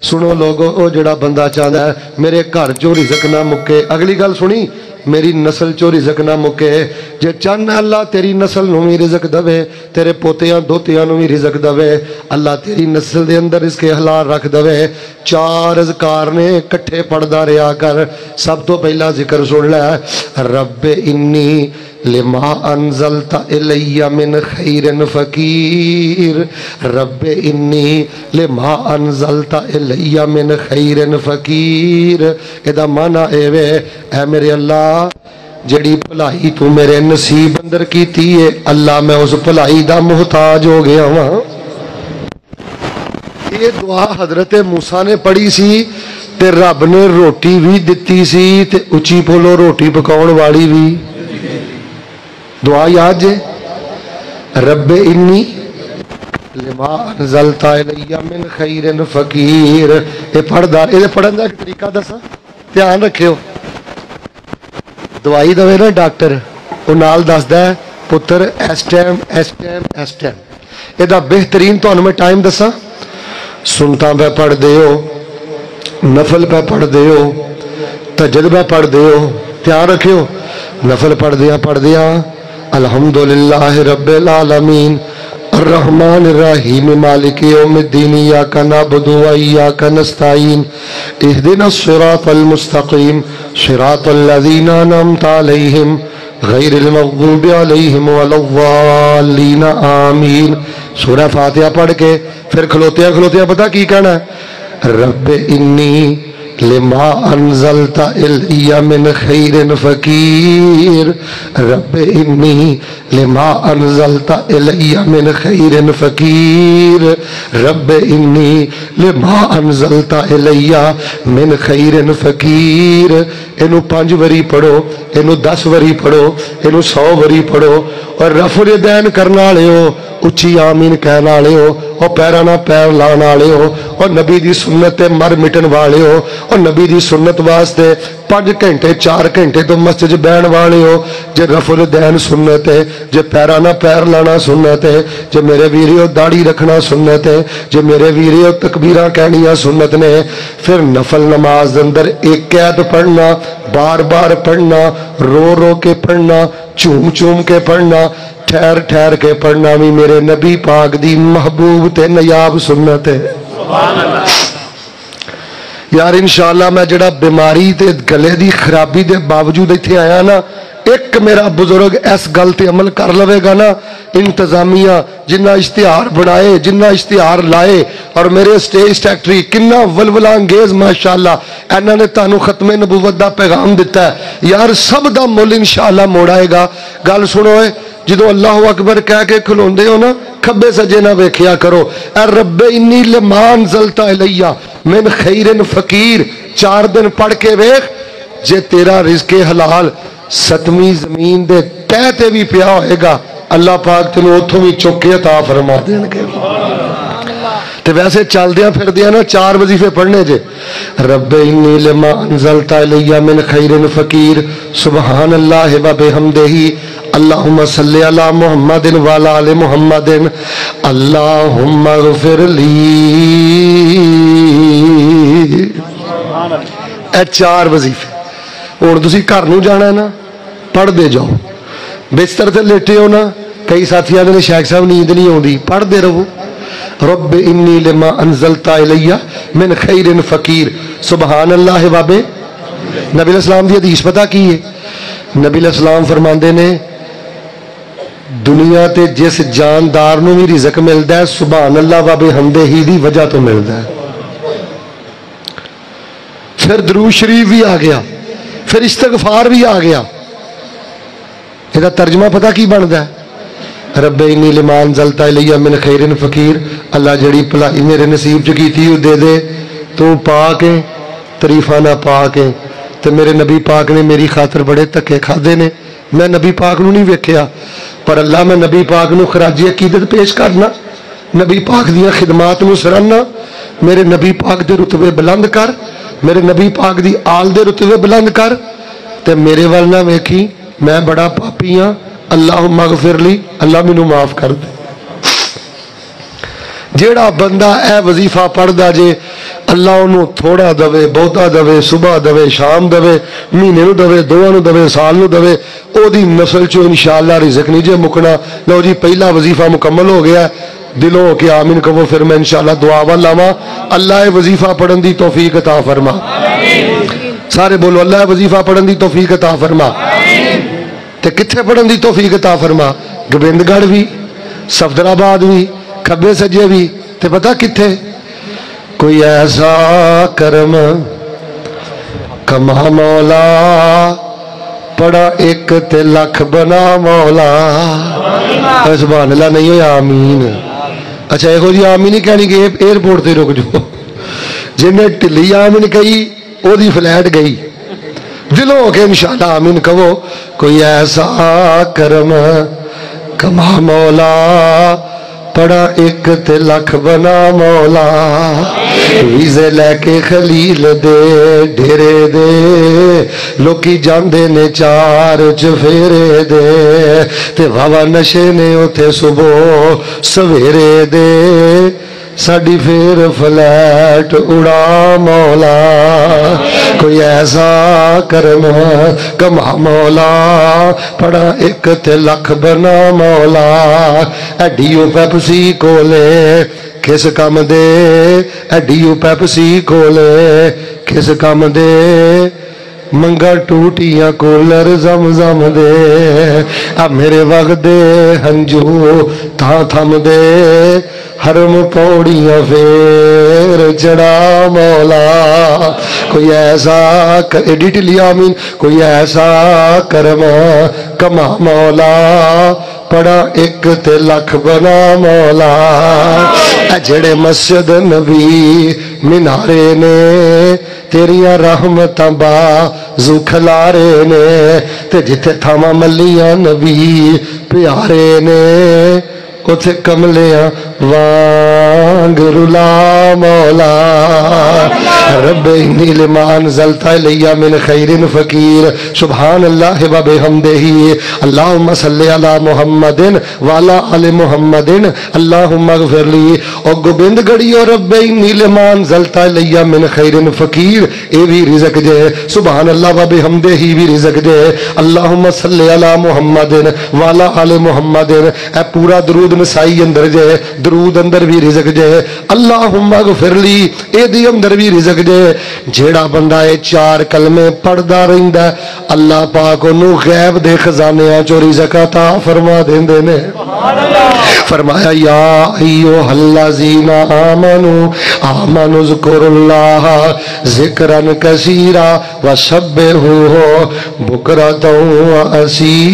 سنو لوگو او جڑا بندہ چاہتا ہے میرے گھر چو رزق نہ مکے، اگلی گل سنی، میری نسل چو رزق نہ مکے، جے چاہنا اللہ تیری نسل نو بھی رزق دوے، تیرے پوتیاں دوتیاں نو بھی رزق دوے، اللہ تیری نسل دے اندر رزق حلال رکھ دوے، 4 اذکار نے کٹھے پڑھدا رہیا کر۔ سب تو پہلا ذکر سن لے، رب انی لما انزلت الی من خیر فقیر، رب انی لما انزلت الی من خیر فقیر۔ ادا مانا اے وے، اے میرے اللہ جڑی بھلائی تو میرے نصیب اندر کیتی ہے اللہ میں اس بھلائی دا محتاج ہو گیا ہاں۔ یہ دعا حضرت موسیٰ نے پڑھی سی تے رب نے روٹی بھی دتی سی تے اچھی بولو روٹی پکاؤن والی بھی دعا یاد جے، رب انی لما انزلت الی من خیر فقیر۔ یہ پڑھدار یہ پڑھن دا ایک طریقہ دسا، دھیان رکھیو، دوائی دوے نا ڈاکٹر وہ نال دسدا ہے پتر اس ٹائم اس ٹائم اس ٹائم، یہ بہترین تمہیں میں ٹائم دسا، سنتا پہ پڑھ دیو، نفل پہ پڑھ دیو، تہجد پہ پڑھ دیو، دھیان رکھیو، نفل پڑھ دیا الحمدللہ رب العالمین الرحمن الرحیم مالک یوم الدین ایاک نعبد و ایاک نستعین اہدنا الصراط المستقیم صراط الذین انعمت علیہم غیر المغضوب علیہم ولا الضالین آمین۔ سورہ فاتحہ پڑھ کے پھر کھلوتیاں پتہ کی کہنا ہے، رب انی لما انزلت الی من خیر فقیر، رب انی لما انزلت الی من خیر فقیر، رب انی لما انزلت الی من خیر فقیر۔ اینو 5 وری پڑھو، اینو 10 وری پڑھو، اینو 100 وری پڑھو، اور رفع الیدین کرنا والے ہو، اچھی آمین کہنا والے ہو، اور پیرانا پیر لانا والے ہو، اور نبی دی سنت مر مٹن والے ہو، اور نبی دی سنت واسطے 5 گھنٹے 4 گھنٹے تو مسجد بہن والے ہو، جے رفع الیدین سنت ہے، جے پیرانا پیر لانا سنت ہے، جے میرے ویریو داڑھی رکھنا سنت ہے، جے میرے ویریو تکبیراں کہنیاں سنت نے، پھر نفل نماز اندر ایک قید پڑھنا، بار بار پڑھنا، رو رو کے پڑھنا، چوم چوم کے پڑھنا، ٹھہر ٹھہر کے پڑھنا بھی میرے نبی پاک دی محبوب تے نیاب سنت ہے۔ سبحان اللہ۔ یار انشاءاللہ میں جڑا بیماری تے گلے دی خرابی دے باوجود ایتھے آیا نا، ایک میرا بزرگ اس گل تے عمل کر لوے گا نا، انتظامیہ جنہ اشتہار بنائے، جنہ اشتہار لائے، اور میرے سٹیج سیکٹری کنہ ولولہ انگیز ماشاءاللہ انہوں نے تانوں ختم نبوت دا پیغام دیتا ہے، یار سب دا مول انشاءاللہ موڑائے گا۔ گل سنوئے جدو اللہ اکبر کہہ کے کھلوندے ہو نا، کھبے سجے نہ ویکھیا کرو، اے رب انی لما انزلت الی من خیر فقیر، 4 دن پڑھ کے ویکھ، جے تیرا رزق حلال 7ویں زمین دے تہ تے بھی پیا ہوئے گا، اللہ پاک تینوں اتھوں بھی چک کے عطا فرما دین گے۔ تے ویسے چل دیاں پھر دیاں نا 4 وظیفے پڑھنے جے، رب انی لما انزلت الی من خیر فقیر، سبحان اللہ و بحمدہ، اللہم صلی علی محمد وعلی آل محمد، اللہم اغفر لی۔ اے 4 وظیفے اور تسی گھر نوں جانا ہے نا، پڑھ دے جاؤ، بستر تے لیٹے ہو نا، کئی ساتھیاں نے شیخ صاحب نیند نہیں ہوندی، پڑھ دے رہو، رب انی لما انزلت الی من خیر فقیر، سبحان اللہ وابے۔ نبی علیہ السلام دی حدیث پتہ کی ہے؟ نبی علیہ السلام فرماندے نے دنیا تے جس جاندار نو بھی رزق ملدا ہے سبحان اللہ وابے حمدہ ہی دی وجہ تو ملدا ہے۔ پھر درود شریف بھی آ گیا، پھر استغفار بھی آ گیا، یہ ترجمہ پتہ کی بنتا ہے؟ رب انی لما انزلت الی من خیر فقیر، اللہ جڑی بھلائی میرے نصیب چ کیتی دے دے، تو پا کے تعریفاں نہ پا کے، تے میرے نبی پاک نے میری خاطر بڑے دھکے کھادے نے، میں نبی پاک نو نہیں ویکھیا، پر اللہ میں نبی پاک نو خراج عقیدت پیش کرنا، نبی پاک دیاں خدمات نو سراہنا، میرے نبی پاک دے رتبے بلند کر، میرے نبی پاک دی آل دے رتبے بلند کر، تے میرے وال نہ ویکھی میں بڑا پاپی ہاں، اللہم اغفر لی، اللہ مینوں معاف کر دے۔ جیڑا بندہ اے وظیفہ پڑھدا جے اللہ انہوں تھوڑا دوے بہتا دوے صبح دوے شام دوے مہینے نو دوے دوواں نو دوے سال نو دوے او دی نسل چو انشاءاللہ رزق نہیں جے مکنا. لو جی پہلا وظیفہ مکمل ہو گیا دلوں کے آمین کہو پھر میں انشاءاللہ دعا والاواں اللہ وظیفہ پڑھن دی توفیق عطا فرما. سارے بولو اللہ وظیفہ پڑھن دی توفیق عطا فرما. تے کتھے پڑھن دی توفیق عطا فرما؟ گوبندگڑھ بھی صفدر آباد بھی کھبے سجے بھی تے پتہ کتھے؟ کوئی ایسا کرم کما مولا پڑا ایک تے لکھ بنا مولا. سبحان اللہ نہیں ہویا آمین. اچھا ایک ہو جی آمین نہیں کہنی کہ ایئرپورٹ تے رک جو جنہیں ٹلی آمین کہی او دی فلیٹ گئی دلوں ہو کے انشاءاللہ آمین کہو. کوئی ایسا کرم کما مولا پڑا ایک تے لکھ بنا مولا. ویزے لے کے خلیل دے ڈھیرے دے لوکی جاندے نے چار چفیرے دے تے واوا نشے نے اتھے صبح سویرے دے ساڑی پھر فلیٹ اڑا مولا. کوئی ایسا کرم کما مولا پڑا ایک تے لکھ بنا مولا. ایڈیو پیپسی کولے کس کام دے ایڈیو پیپسی کولے کس کام دے منگا ٹوٹیاں کولر زم زم دے. اب میرے وقت دے ہنجو تھا تھم دے حرم پوڑیاں پھر چڑا مولا. کوئی ایسا ایڈی ٹلی آمین. کوئی ایسا کرم کما مولا پڑا ایک تے لکھ بنا مولا. اے جڑے مسجد نبی مینارے نے تیریاں رحمتاں بازو کھلارے نے تے جتھے تھاما ملیاں نبی پیارے نے اتھے کملیاں وانگ رلا مولا. رب انی لما انزلت الی من خیر فقیر. سبحان اللہ و بحمدہ. اللہم صلی علی محمد وعلی آل محمد اللہم اغفر لی. او گوبند گڑیو رب انی لما انزلت الی من خیر فقیر اے بھی رزق جے. سبحان اللہ و بحمدہ بھی رزق جے. اللہم صلی علی محمد وعلی آل محمد. اے پورا درود نسائی اندر جے درود اندر بھی رزق جے. اللہم اغفر لی اے دی اندر بھی رزق جے. جیڑا بندہ اے چار کلمے پڑھدا رہندا ہے اللہ پاک انہوں غیب دے خزانیاں چو رزق عطا فرما دیندے نے. فرمایا یا ایھا الذین آمنوا آمنوا اذکروا اللہ ذکرا کثیرا وسبحوہ بکرۃ و اصیلا.